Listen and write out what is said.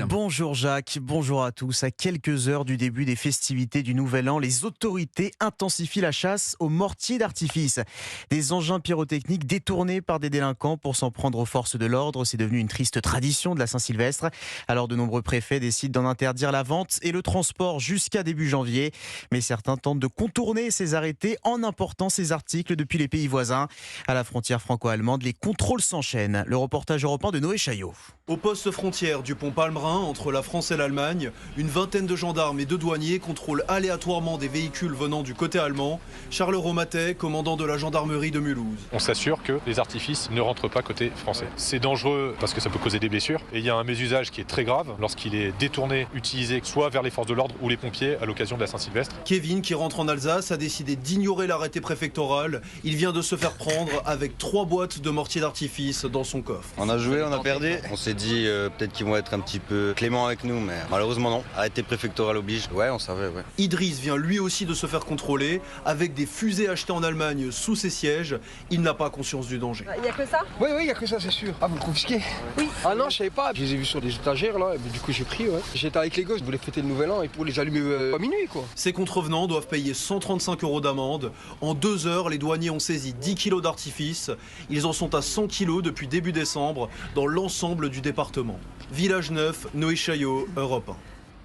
Mickaël. Bonjour Jacques, bonjour à tous. À quelques heures du début des festivités du Nouvel An, les autorités intensifient la chasse aux mortiers d'artifice. Des engins pyrotechniques détournés par des délinquants pour s'en prendre aux forces de l'ordre. C'est devenu une triste tradition de la Saint-Sylvestre. Alors de nombreux préfets décident d'en interdire la vente et le transport jusqu'à début janvier. Mais certains tentent de contourner ces arrêtés en important ces articles depuis les pays voisins. À la frontière franco-allemande, les contrôles s'enchaînent. Le reportage européen de Noé Chaillot. Au poste frontière du pont Palmerin, entre la France et l'Allemagne, une vingtaine de gendarmes et de douaniers contrôlent aléatoirement des véhicules venant du côté allemand. Charles Romatet, commandant de la gendarmerie de Mulhouse. On s'assure que les artifices ne rentrent pas côté français. C'est dangereux parce que ça peut causer des blessures. Et il y a un mésusage qui est très grave lorsqu'il est détourné, utilisé soit vers les forces de l'ordre ou les pompiers à l'occasion de la Saint-Sylvestre. Kevin, qui rentre en Alsace, a décidé d'ignorer l'arrêté préfectoral. Il vient de se faire prendre avec 3 boîtes de mortiers d'artifice dans son coffre. On a joué, on a perdu. On s'est dit peut-être qu'ils vont être un petit peu cléments avec nous, mais malheureusement non. Arrêté préfectoral oblige. Ouais, on savait, ouais. Idriss vient lui aussi de se faire contrôler avec des fusées achetées en Allemagne sous ses sièges. Il n'a pas conscience du danger. Il n'y a que ça? Oui, il n'y a que ça, c'est sûr. Ah, vous le confisquez? Oui. Ah non, je savais pas. Je les ai vus sur des étagères, là, et du coup j'ai pris, ouais. J'étais avec les gosses, je voulais fêter le nouvel an et pour les allumer à minuit, quoi. Ces contrevenants doivent payer 135 € d'amende. En 2 heures, les douaniers ont saisi 10 kilos d'artifice. Ils en sont à 100 kilos depuis début décembre dans l'ensemble du département. Village Neuf, Noé Chaillot, Europe 1.